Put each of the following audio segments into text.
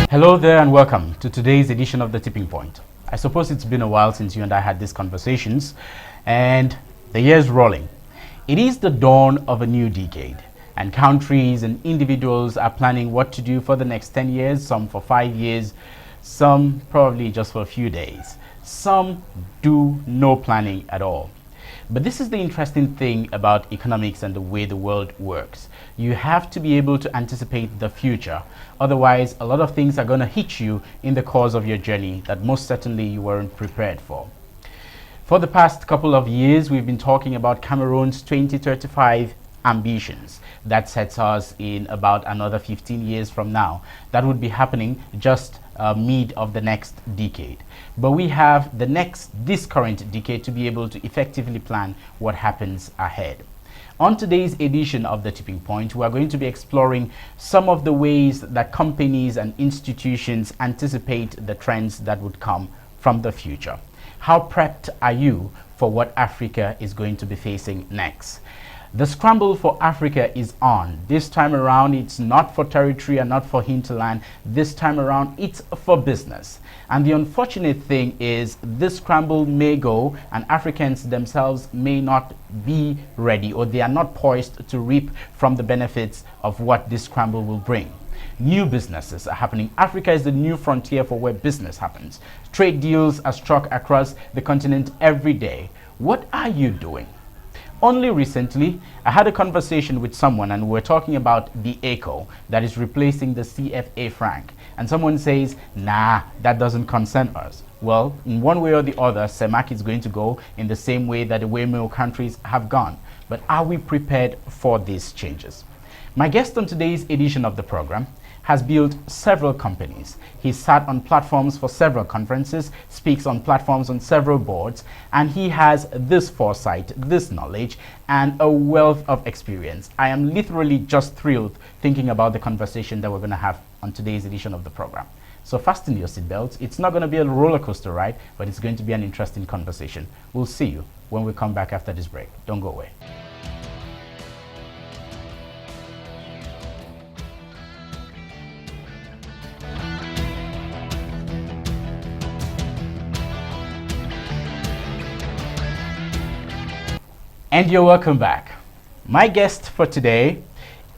Hello there and welcome to today's edition of The Tipping Point. I suppose it's been a while since you and I had these conversations, and the year's rolling. It is the dawn of a new decade, and countries and individuals are planning what to do for the next 10 years, some for 5 years, some probably just for a few days. Some do no planning at all. But this is the interesting thing about economics and the way the world works. You have to be able to anticipate the future. Otherwise, a lot of things are going to hit you in the course of your journey that most certainly you weren't prepared for. For the past couple of years, we've been talking about Cameroon's 2035 ambitions. That sets us in about another 15 years from now. That would be happening just mid of the next decade. But we have this current decade to be able to effectively plan what happens ahead. On today's edition of The Tipping Point, we are going to be exploring some of the ways that companies and institutions anticipate the trends that would come from the future. How prepped are you for what Africa is going to be facing next? The scramble for Africa is on. This time around, it's not for territory and not for hinterland. This time around, it's for business. And the unfortunate thing is this scramble may go and Africans themselves may not be ready, or they are not poised to reap from the benefits of what this scramble will bring. New businesses are happening. Africa is the new frontier for where business happens. Trade deals are struck across the continent every day. What are you doing? Only recently, I had a conversation with someone and we were talking about the ECO that is replacing the CFA franc. And someone says, nah, that doesn't concern us. Well, in one way or the other, CEMAC is going to go in the same way that the WAMO countries have gone. But are we prepared for these changes? My guest on today's edition of the program has built several companies. He sat on platforms for several conferences, speaks on platforms on several boards, and he has this foresight, this knowledge, and a wealth of experience. I am literally just thrilled thinking about the conversation that we're going to have on today's edition of the program. So fasten your seatbelts. It's not going to be a roller coaster ride, but it's going to be an interesting conversation. We'll see you when we come back after this break. Don't go away. And you're welcome back. My guest for today,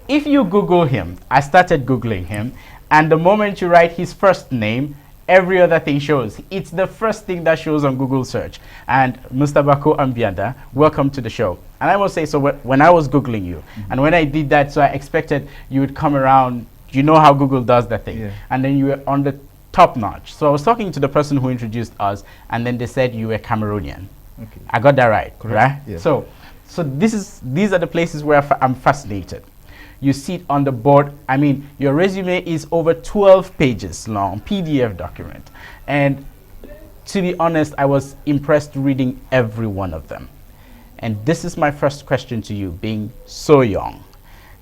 if you Google him, I started Googling him, and the moment you write his first name, every other thing shows. It's the first thing that shows on Google search. And Mr. Bako Ambianda, welcome to the show. And I must say, so when I was Googling you, and when I did that, so I expected you would come around, you know how Google does that thing. Yeah. And then you were on the top notch. So I was talking to the person who introduced us, and then they said you were Cameroonian. Okay. I got that right, correct? Right? Yeah. So these are the places where I'm fascinated. You sit on the board. I mean, your resume is over 12 pages long, PDF document. And to be honest, I was impressed reading every one of them. And this is my first question to you, being so young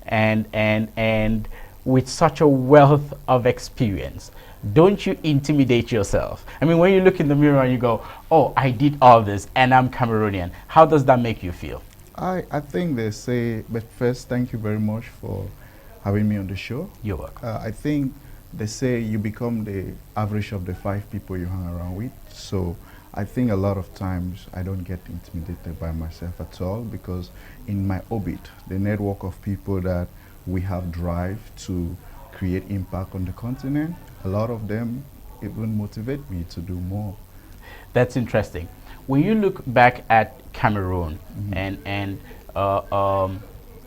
and with such a wealth of experience. Don't you intimidate yourself? I mean, when you look in the mirror and you go, oh, I did all this and I'm Cameroonian, how does that make you feel? I think they say, but first, thank you very much for having me on the show. You're welcome. I think they say you become the average of the 5 people you hang around with. So I think a lot of times I don't get intimidated by myself at all, because in my orbit, the network of people that we have drive to create impact on the continent, a lot of them even motivate me to do more. That's interesting. When you look back at Cameroon and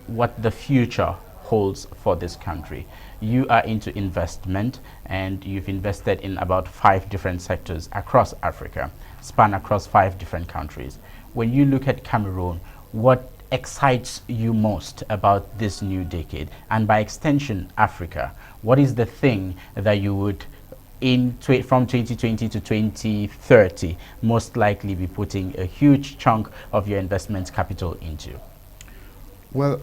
what the future holds for this country, you are into investment and you've invested in about 5 different sectors across Africa, span across 5 different countries. When you look at Cameroon, what excites you most about this new decade, and by extension Africa? What is the thing that you would from 2020 to 2030 most likely be putting a huge chunk of your investment capital into? Well,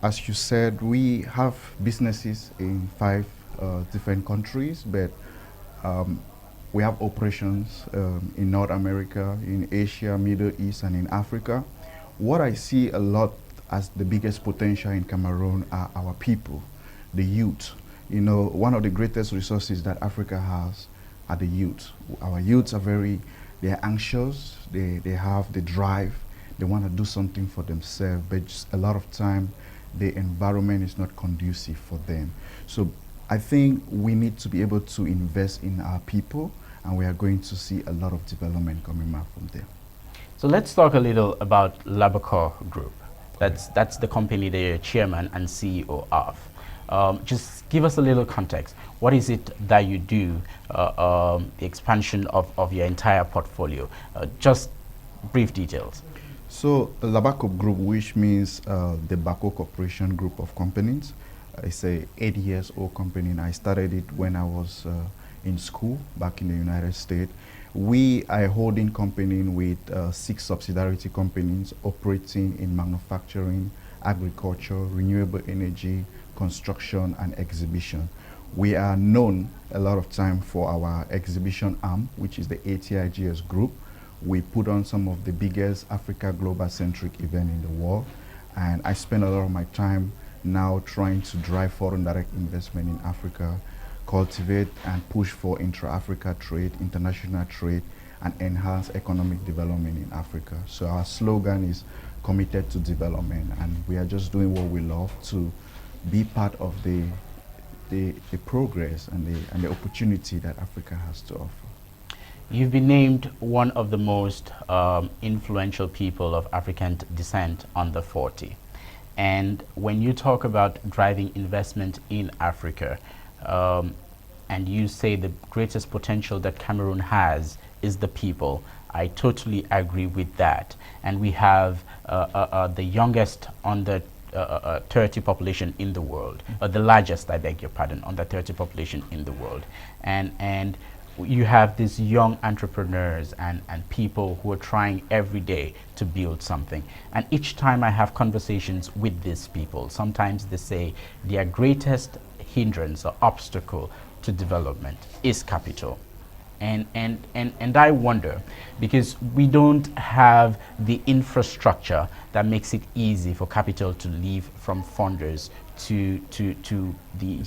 as you said, we have businesses in 5 different countries, but we have operations in North America, in Asia, Middle East, and in Africa. What I see a lot as the biggest potential in Cameroon are our people, the youth. You know, one of the greatest resources that Africa has are the youth. Our youths are they're anxious, they have the drive, they want to do something for themselves, but just a lot of time the environment is not conducive for them. So I think we need to be able to invest in our people, and we are going to see a lot of development coming out from there. So let's talk a little about Labacorp Group. That's the company that you're chairman and CEO of. Just give us a little context. What is it that you do, the expansion of your entire portfolio? Just brief details. So Labacorp Group, which means the Bako Corporation group of companies, it's a 8 years old company, and I started it when I was in school back in the United States. We are a holding company with 6 subsidiary companies operating in manufacturing, agriculture, renewable energy, construction, and exhibition. We are known a lot of time for our exhibition arm, which is the ATIGS group. We put on some of the biggest Africa global centric event in the world, and I spend a lot of my time now trying to drive foreign direct investment in Africa, cultivate and push for intra-Africa trade, international trade, and enhance economic development in Africa. So our slogan is committed to development, and we are just doing what we love to be part of the progress and the opportunity that Africa has to offer. You've been named one of the most influential people of African descent under 40. And when you talk about driving investment in Africa, and you say the greatest potential that Cameroon has is the people, I totally agree with that. And we have the youngest under 30 population in the world, the largest, I beg your pardon, under 30 population in the world. And you have these young entrepreneurs and people who are trying every day to build something. And each time I have conversations with these people, sometimes they say their greatest hindrance or obstacle to development is capital. And I wonder, because we don't have the infrastructure that makes it easy for capital to leave from funders to the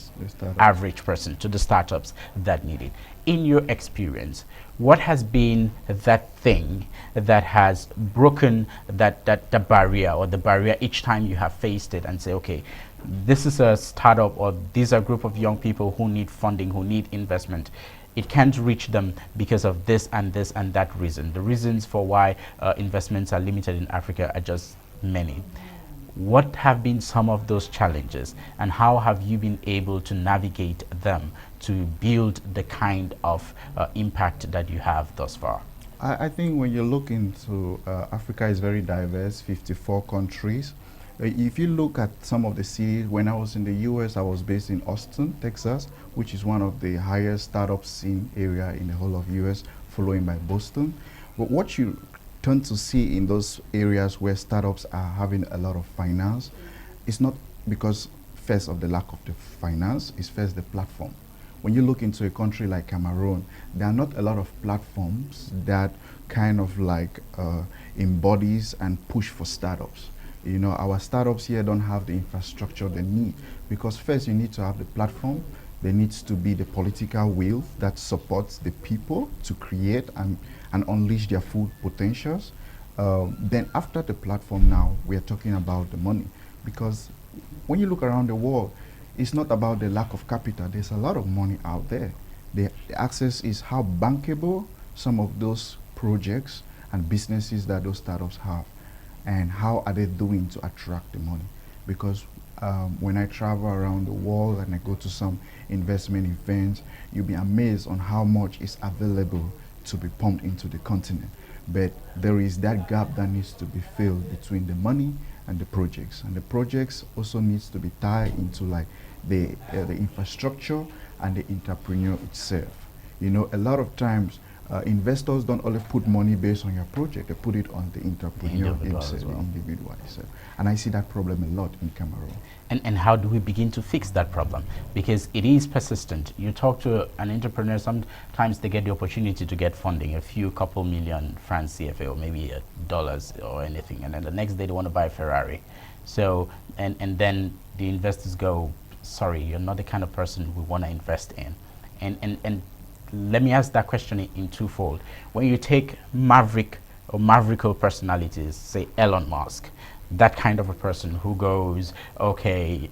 average person, to the startups that need it. In your experience, what has been that thing that has broken the barrier, or the barrier each time you have faced it and say, okay, this is a startup, or these are a group of young people who need funding, who need investment. It can't reach them because of this and that reason. The reasons for why investments are limited in Africa are just many. What have been some of those challenges, and how have you been able to navigate them to build the kind of impact that you have thus far? I think when you look into Africa is very diverse, 54 countries. If you look at some of the cities, when I was in the US, I was based in Austin, Texas, which is one of the highest startup scene area in the whole of US, following by Boston. But what you tend to see in those areas where startups are having a lot of finance, it's not because first of the lack of the finance, it's first the platform. When you look into a country like Cameroon, there are not a lot of platforms that kind of like embodies and push for startups. You know, our startups here don't have the infrastructure they need, because first you need to have the platform. There needs to be the political will that supports the people to create and unleash their full potentials. Then after the platform, now we are talking about the money, because when you look around the world, it's not about the lack of capital. There's a lot of money out there. The access is how bankable some of those projects and businesses that those startups have, and how are they doing to attract the money. Because when I travel around the world and I go to some investment events, you'll be amazed on how much is available to be pumped into the continent. But there is that gap that needs to be filled between the money and the projects. And the projects also needs to be tied into like the infrastructure and the entrepreneur itself. You know, a lot of times investors don't only put money based on your project, they put it on the entrepreneur himself, the individual himself. And I see that problem a lot in Cameroon. And how do we begin to fix that problem? Because it is persistent. You talk to an entrepreneur, sometimes they get the opportunity to get funding, a few couple million francs CFA, or maybe dollars or anything, and then the next day they want to buy a Ferrari. So, and then the investors go, sorry, you're not the kind of person we want to invest in. And let me ask that question in twofold. When you take maverick or maverickal personalities, say Elon Musk, that kind of a person who goes, okay,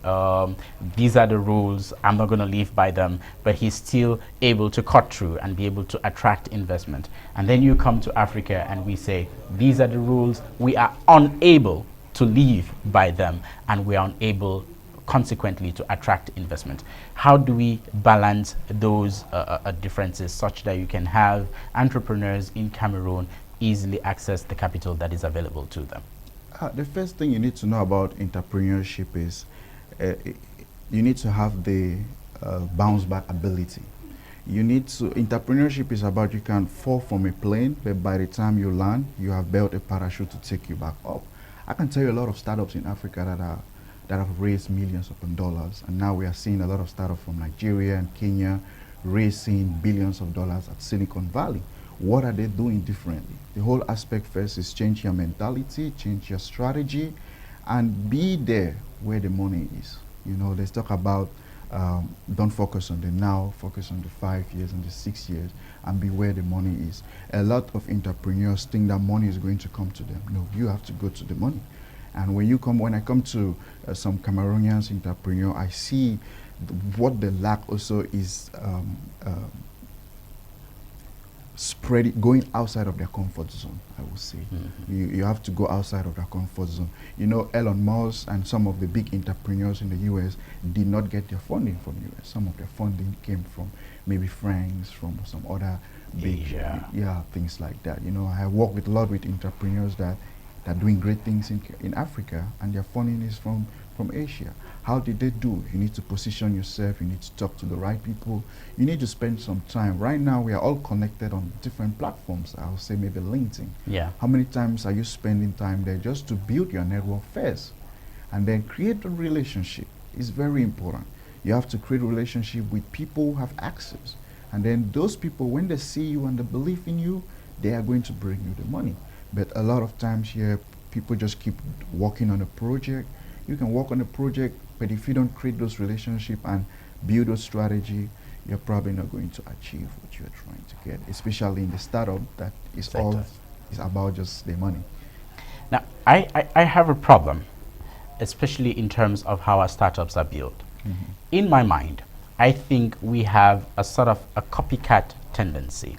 these are the rules, I'm not going to live by them, but he's still able to cut through and be able to attract investment. And then you come to Africa and we say, these are the rules, we are unable to live by them, and we are unable consequently to attract investment. How do we balance those differences such that you can have entrepreneurs in Cameroon easily access the capital that is available to them? The first thing you need to know about entrepreneurship is you need to have the bounce back ability. Entrepreneurship is about you can fall from a plane, but by the time you land, you have built a parachute to take you back up. I can tell you a lot of startups in Africa that have raised millions upon dollars, and now we are seeing a lot of startups from Nigeria and Kenya raising billions of dollars at Silicon Valley. What are they doing differently? The whole aspect first is change your mentality, change your strategy, and be there where the money is. You know, let's talk about don't focus on the now, focus on the 5 years and the 6 years, and be where the money is. A lot of entrepreneurs think that money is going to come to them. No, you have to go to the money. And when I come to some Cameroonians entrepreneur, I see what they lack also is going outside of their comfort zone, I would say. You have to go outside of their comfort zone. You know, Elon Musk and some of the big entrepreneurs in the US did not get their funding from the US. Some of their funding came from maybe France, from some other big, things like that. You know, I work with a lot with entrepreneurs that are doing great things in Africa, and their funding is from Asia. How did they do? You need to position yourself, you need to talk to the right people, you need to spend some time. Right now, we are all connected on different platforms. I'll say maybe LinkedIn. Yeah. How many times are you spending time there just to build your network first and then create a relationship? It's very important. You have to create a relationship with people who have access. And then those people, when they see you and they believe in you, they are going to bring you the money. But a lot of times here, people just keep working on a project. You can work on a project, but if you don't create those relationships and build a strategy, you're probably not going to achieve what you're trying to get, especially in the startup that is about just the money. Now, I have a problem, especially in terms of how our startups are built. In my mind, I think we have a sort of a copycat tendency.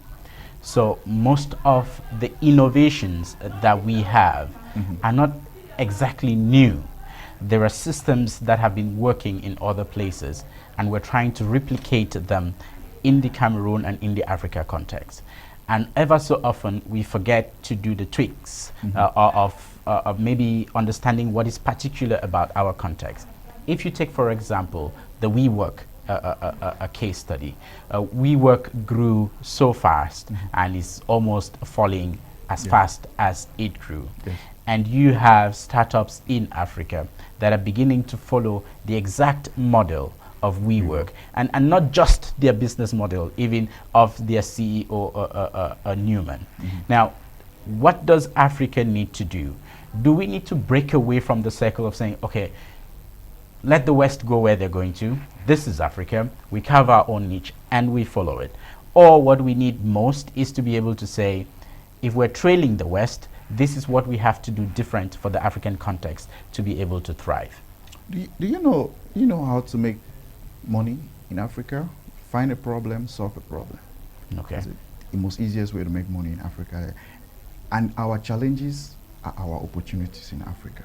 So most of the innovations that we have are not exactly new. There are systems that have been working in other places, and we're trying to replicate them in the Cameroon and in the Africa context. And ever so often, we forget to do the tweaks of maybe understanding what is particular about our context. If you take, for example, the WeWork a case study. WeWork grew so fast and is almost falling as fast as it grew. Yes. And you have startups in Africa that are beginning to follow the exact model of WeWork, and not just their business model, even of their CEO, Newman. Now, what does Africa need to do? Do we need to break away from the circle of saying, okay, let the West go where they're going to. This is Africa. We carve our own niche and we follow it. Or what we need most is to be able to say, if we're trailing the West, this is what we have to do different for the African context to be able to thrive. Do you know how to make money in Africa? Find a problem, solve a problem. Okay. That's the most easiest way to make money in Africa. And our challenges are our opportunities in Africa.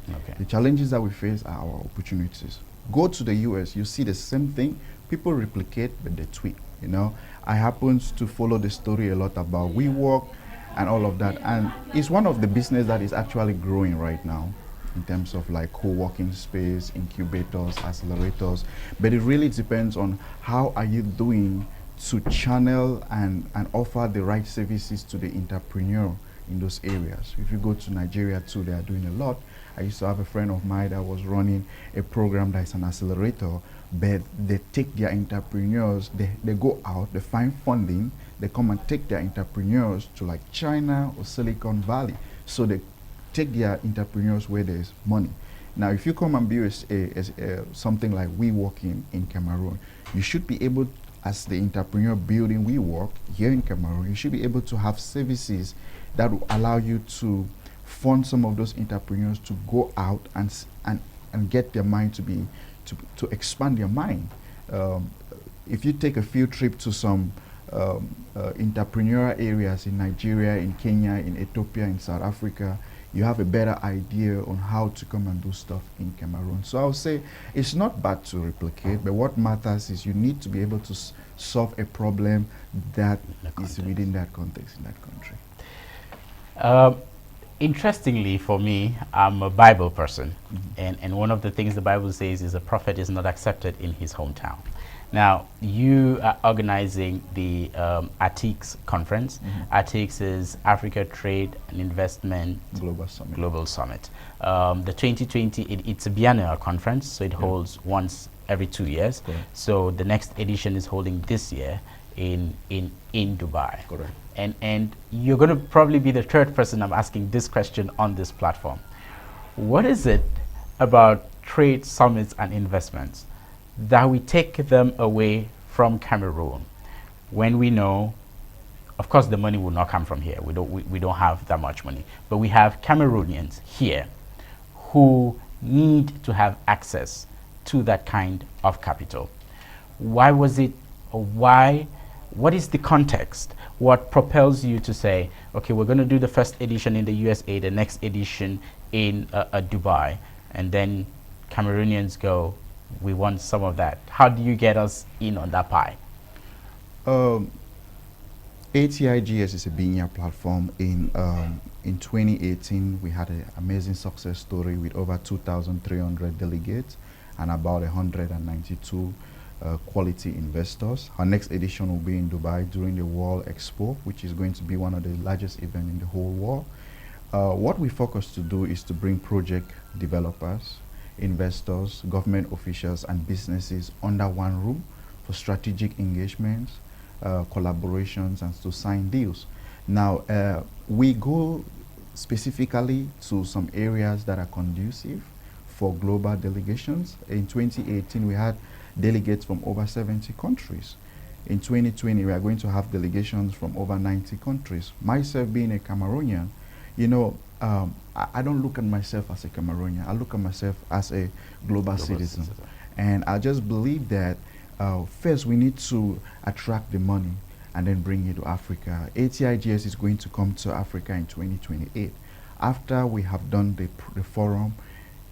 Okay. The challenges that we face are our opportunities. Go to the US, you see the same thing. People replicate, but they tweak. You know, I happen to follow the story a lot about WeWork and all of that, and it's one of the business that is actually growing right now in terms of like co-working space, incubators, accelerators. But it really depends on how are you doing to channel and offer the right services to the entrepreneur in those areas. If you go to Nigeria too, they are doing a lot. I used to have a friend of mine that was running a program that is an accelerator, but they take their entrepreneurs, they go out, they find funding, they come and take their entrepreneurs to like China or Silicon Valley. So they take their entrepreneurs where there's money. Now, if you come and build something like WeWork in Cameroon, you should be able, as the entrepreneur building WeWork here in Cameroon, you should be able to have services that will allow you to fund some of those entrepreneurs to go out and get their mind to expand their mind. If you take a field trip to some entrepreneurial areas in Nigeria, in Kenya, in Ethiopia, in South Africa, you have a better idea on how to come and do stuff in Cameroon. So I would say it's not bad to replicate, but what matters is you need to be able to solve a problem that is within that context in that country. Interestingly, for me, I'm a Bible person, and one of the things the Bible says is a prophet is not accepted in his hometown. Now, you are organizing the ATIGS conference. ATIGS is Africa Trade and Investment Global Summit. The 2020, it's a biennial conference, so it holds once every 2 years. Correct. So the next edition is holding this year in Dubai. Correct. And you're going to probably be the third person I'm asking this question on this platform. What is it about trade summits and investments that we take them away from Cameroon when we know, of course, the money will not come from here. We don't have that much money, but we have Cameroonians here who need to have access to that kind of capital. Why was it, or what is the context? What propels you to say, okay, we're going to do the first edition in the USA, the next edition in Dubai, and then Cameroonians go, we want some of that. How do you get us in on that pie? ATIGS is a BINIA platform. In 2018, we had an amazing success story with over 2,300 delegates and about 192 quality investors. Our next edition will be in Dubai during the World Expo, which is going to be one of the largest events in the whole world. What we focus to do is to bring project developers, investors, government officials, and businesses under one roof for strategic engagements, collaborations, and to sign deals. Now, we go specifically to some areas that are conducive for global delegations. In 2018, we had delegates from over 70 countries. In 2020, we are going to have delegations from over 90 countries. Myself being a Cameroonian, you know, I don't look at myself as a Cameroonian. I look at myself as a global citizen. And I just believe that first we need to attract the money and then bring it to Africa. ATIGS is going to come to Africa in 2028. After we have done the forum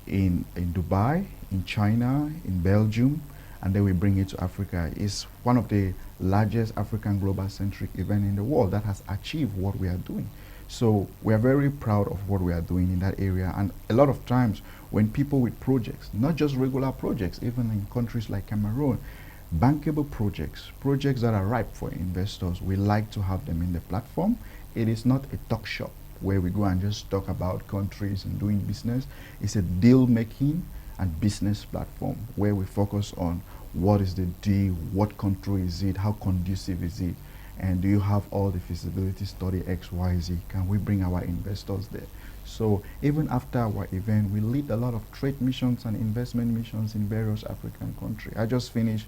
in Dubai, in China, in Belgium, and then we bring it to Africa. It's one of the largest African global-centric event in the world that has achieved what we are doing. So we are very proud of what we are doing in that area. And a lot of times when people with projects, not just regular projects, even in countries like Cameroon, bankable projects that are ripe for investors, we like to have them in the platform. It is not a talk shop where we go and just talk about countries and doing business. It's a deal making and business platform where we focus on what is the deal, what country is it, how conducive is it, and do you have all the feasibility study X, Y, Z? Can we bring our investors there? So even after our event, we lead a lot of trade missions and investment missions in various African countries. I just finished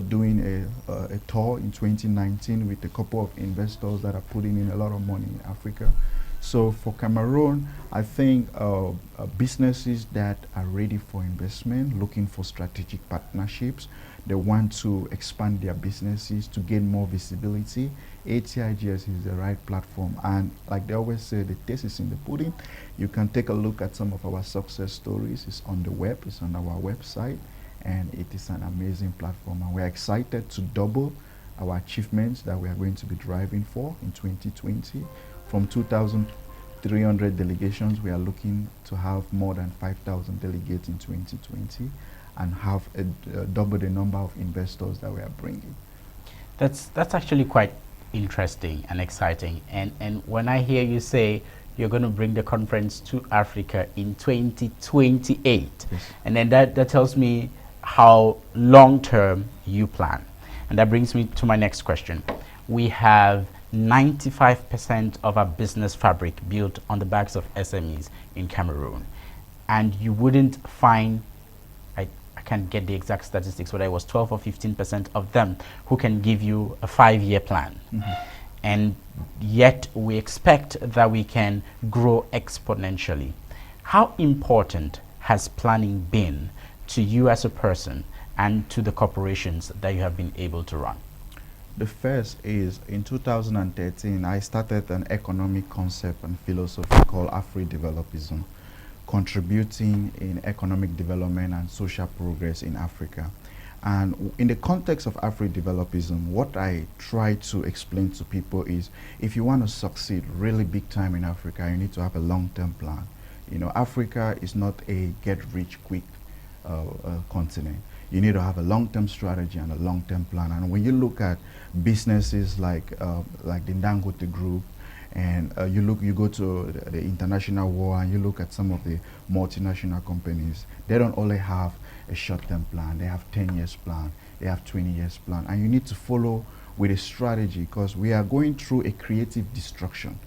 doing a tour in 2019 with a couple of investors that are putting in a lot of money in Africa. So for Cameroon, I think businesses that are ready for investment, looking for strategic partnerships, they want to expand their businesses to gain more visibility, ATIGS is the right platform. And like they always say, the taste is in the pudding. You can take a look at some of our success stories. It's on the web, it's on our website, and it is an amazing platform. And we're excited to double our achievements that we are going to be driving for in 2020. From 2,300 delegations, we are looking to have more than 5,000 delegates in 2020 and have double the number of investors that we are bringing. That's actually quite interesting and exciting. And when I hear you say you're going to bring the conference to Africa in 2028, yes. And then that tells me how long-term you plan. And that brings me to my next question. We have 95% of our business fabric built on the backs of SMEs in Cameroon. and you wouldn't find, I can't get the exact statistics, whether it was 12 or 15% of them who can give you a 5-year plan. And yet we expect that we can grow exponentially. How important has planning been to you as a person and to the corporations that you have been able to run? The first is in 2013, I started an economic concept and philosophy called Afro-Developism, contributing in economic development and social progress in Africa. And in the context of Afro-Developism, what I try to explain to people is, if you want to succeed really big time in Africa, you need to have a long-term plan. You know, Africa is not a get-rich-quick continent. You need to have a long-term strategy and a long-term plan. And when you look at businesses like the Dangote Group, and you go to the international war and you look at some of the multinational companies, they don't only have a short-term plan, they have 10 years plan, they have 20 years plan, and you need to follow with a strategy, because we are going through a creative destruction.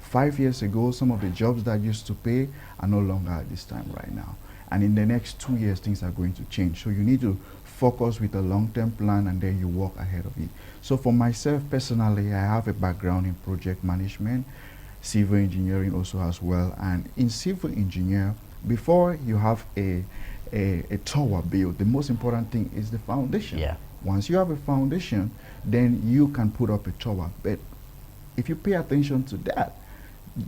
5 years ago, some of the jobs that used to pay are no longer at this time right now. And in the next 2 years, things are going to change. So you need to focus with a long-term plan, and then you walk ahead of it. So for myself personally, I have a background in project management, civil engineering also as well. And in civil engineer, before you have a tower built, the most important thing is the foundation. Yeah. Once you have a foundation, then you can put up a tower. But if you pay attention to that,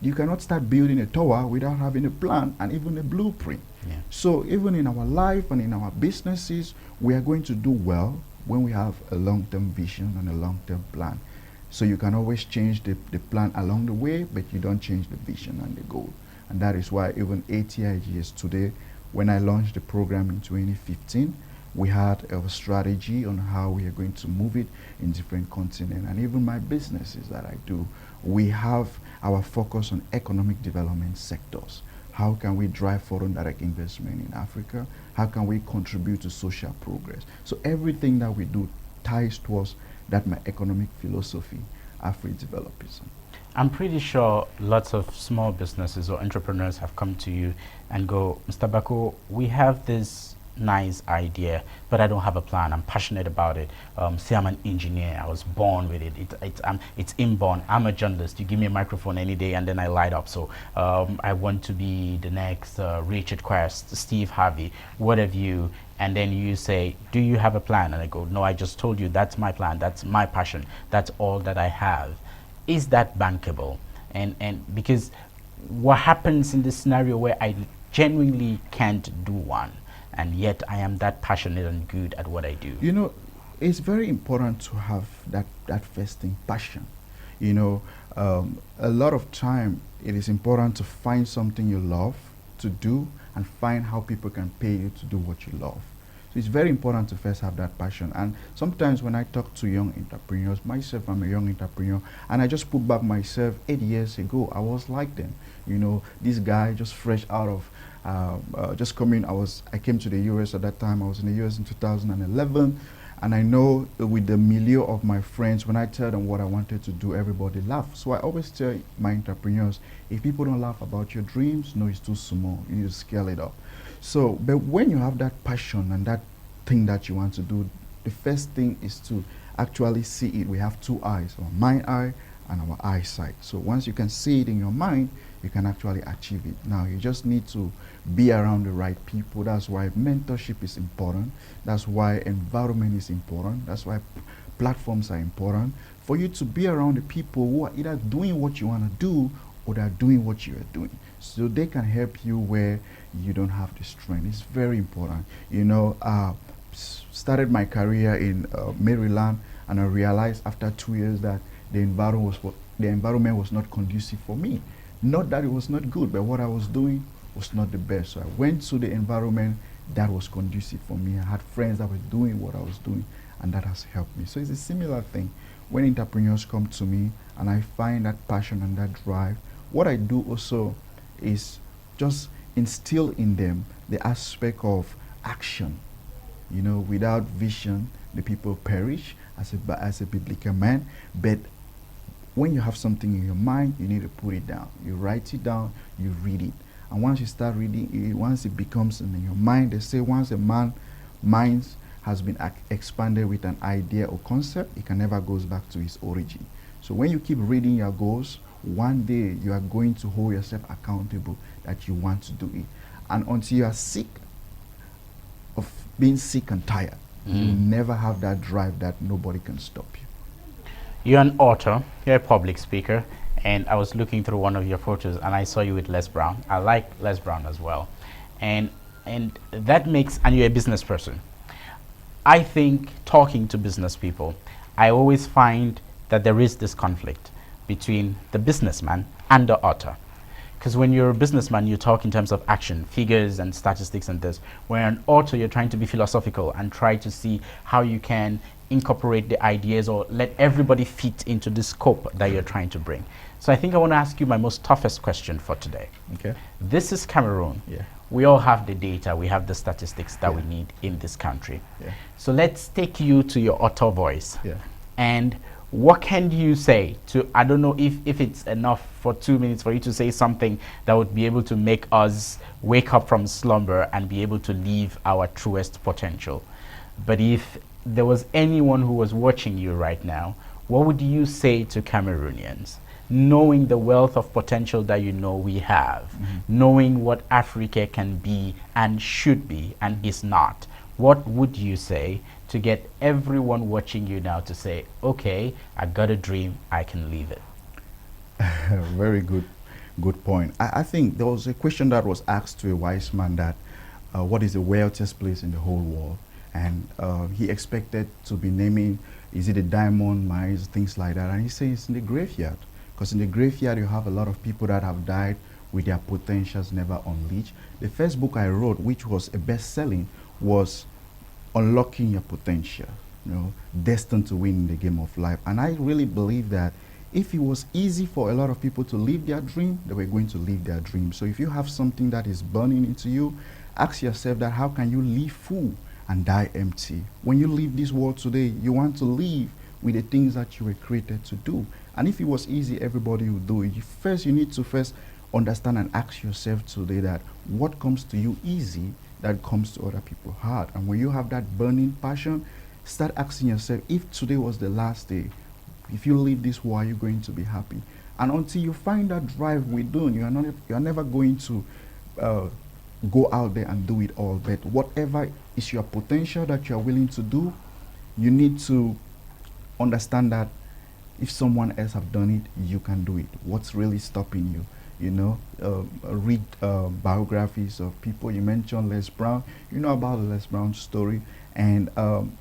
you cannot start building a tower without having a plan and even a blueprint. Yeah. So even in our life and in our businesses, we are going to do well when we have a long-term vision and a long-term plan. So you can always change the plan along the way, but you don't change the vision and the goal. And that is why even ATIGS today, when I launched the program in 2015, we had a strategy on how we are going to move it in different continents. And even my businesses that I do, we have our focus on economic development sectors. How can we drive foreign direct investment in Africa? How can we contribute to social progress? So everything that we do ties towards that my economic philosophy, Afro-Developism. I'm pretty sure lots of small businesses or entrepreneurs have come to you and go, Mr. Bako, we have this nice idea, but I don't have a plan. I'm passionate about it. Say I'm an engineer. I was born with it. It's inborn. I'm a journalist. You give me a microphone any day and then I light up. So I want to be the next Richard Quest, Steve Harvey, what have you. And then you say, do you have a plan? And I go, no, I just told you that's my plan. That's my passion. That's all that I have. Is that bankable? And because what happens in this scenario where I genuinely can't do one, and yet I am that passionate and good at what I do? You know, it's very important to have that first thing, passion. You know, a lot of time it is important to find something you love to do and find how people can pay you to do what you love. So it's very important to first have that passion. And sometimes when I talk to young entrepreneurs, myself, I'm a young entrepreneur, and I just put back myself 8 years ago, I was like them. You know, this guy just fresh out of just coming. I came to the US at that time. I was in the US in 2011, and I know with the milieu of my friends, when I tell them what I wanted to do, everybody laughs. So I always tell my entrepreneurs, if people don't laugh about your dreams, no, it's too small. You need to scale it up. So, but when you have that passion and that thing that you want to do, the first thing is to actually see it. We have two eyes, our mind eye and our eyesight. So once you can see it in your mind, you can actually achieve it. Now, you just need to be around the right people. That's why mentorship is important. That's why environment is important. That's why platforms are important. For you to be around the people who are either doing what you want to do or they are doing what you are doing. So they can help you where you don't have the strength. It's very important. You know, started my career in Maryland, and I realized after 2 years that the environment was not conducive for me. Not that it was not good, but what I was doing was not the best. So I went to the environment that was conducive for me. I had friends that were doing what I was doing, and that has helped me. So it's a similar thing. When entrepreneurs come to me and I find that passion and that drive, what I do also is just instill in them the aspect of action. You know, without vision, the people perish, as a biblical man. But when you have something in your mind, you need to put it down. You write it down, you read it. And once you start reading it, once it becomes in your mind, they say once a man mind has been expanded with an idea or concept, it can never goes back to its origin. So when you keep reading your goals, one day you are going to hold yourself accountable that you want to do it. And until you are sick of being sick and tired, you never have that drive that nobody can stop you. You're an author, you're a public speaker, and I was looking through one of your photos and I saw you with Les Brown. I like Les Brown as well. And that makes, and you're a business person. I think talking to business people, I always find that there is this conflict between the businessman and the author. Because when you're a businessman, you talk in terms of action, figures and statistics and this. When you're an author, you're trying to be philosophical and try to see how you can incorporate the ideas or let everybody fit into the scope that you're trying to bring. So I think I want to ask you my most toughest question for today. Okay. This is Cameroon. Yeah. We all have the data, we have the statistics that we need in this country. Yeah. So let's take you to your author voice. Yeah. And what can you say to, I don't know if it's enough for 2 minutes for you to say something that would be able to make us wake up from slumber and be able to live our truest potential. But if there was anyone who was watching you right now, what would you say to Cameroonians? Knowing the wealth of potential that you know we have, knowing what Africa can be and should be and is not, what would you say to get everyone watching you now to say, okay, I got a dream, I can live it? Very good point. I think there was a question that was asked to a wise man that what is the wealthiest place in the whole world? And he expected to be naming, is it a diamond mines, things like that. And he says it's in the graveyard. Because in the graveyard, you have a lot of people that have died with their potentials never unleashed. The first book I wrote, which was a best-selling, was Unlocking Your Potential, you know, destined to win in the game of life. And I really believe that if it was easy for a lot of people to live their dream, they were going to live their dream. So if you have something that is burning into you, ask yourself that how can you live full and die empty? When you leave this world today, you want to live with the things that you were created to do. And if it was easy, everybody would do it. You need to first understand and ask yourself today that what comes to you easy, that comes to other people hard. And when you have that burning passion, start asking yourself, if today was the last day, if you leave this world, are you going to be happy? And until you find that drive within, you are never going to go out there and do it all. But whatever is your potential that you are willing to do, you need to understand that if someone else have done it, you can do it. What's really stopping you? You know, read biographies of people. You mentioned Les Brown. You know about the Les Brown story. And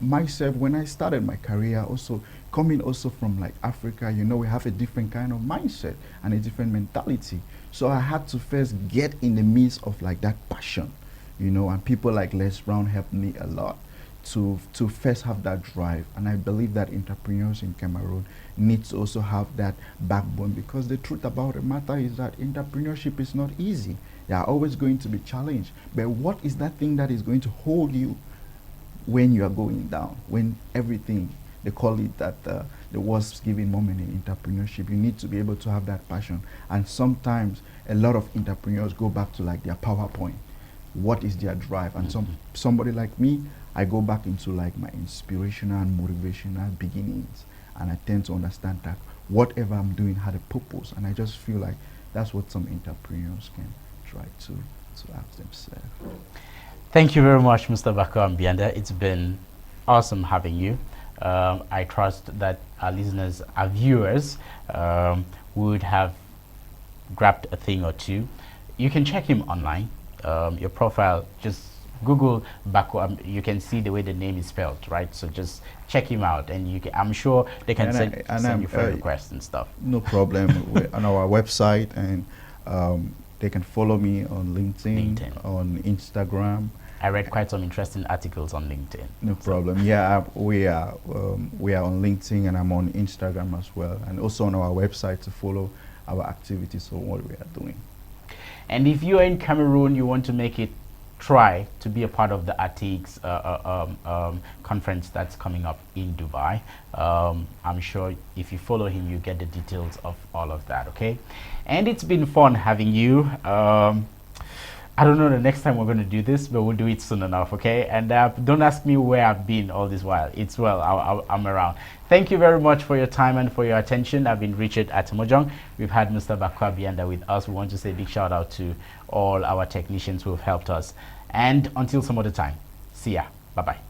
myself, when I started my career, also coming also from like Africa, you know, we have a different kind of mindset and a different mentality. So I had to first get in the midst of like that passion, you know, and people like Les Brown helped me a lot to first have that drive. And I believe that entrepreneurs in Cameroon need to also have that backbone, because the truth about the matter is that entrepreneurship is not easy. There are always going to be challenges. But what is that thing that is going to hold you when you are going down, when everything, they call it that the worst giving moment in entrepreneurship? You need to be able to have that passion. And sometimes a lot of entrepreneurs go back to like their PowerPoint. What is their drive? And somebody like me, I go back into like my inspirational and motivational beginnings, and I tend to understand that whatever I'm doing had a purpose. And I just feel like that's what some entrepreneurs can try to ask themselves. Thank you very much, Mr. Bako Ambianda. It's been awesome having you. I trust that our listeners, our viewers, would have grabbed a thing or two. You can check him online. Your profile, just Google Bako. You can see the way the name is spelled, right? So just check him out, and you can, I'm sure they can send you friend requests and stuff. No problem. We're on our website, and they can follow me on LinkedIn, on Instagram. I read quite some interesting articles on LinkedIn. No problem. Yeah, we are on LinkedIn, and I'm on Instagram as well, and also on our website to follow our activities or what we are doing. And if you are in Cameroon, you want to make it, try to be a part of the ATIGS conference that's coming up in Dubai. I'm sure if you follow him, you get the details of all of that, okay? And it's been fun having you. I don't know the next time we're going to do this, but we'll do it soon enough, okay? And don't ask me where I've been all this while. It's well, I'm around. Thank you very much for your time and for your attention. I've been Richard Atem-Ojong. We've had Mr. Bako Ambianda with us. We want to say a big shout out to all our technicians who have helped us. And until some other time, see ya. Bye-bye.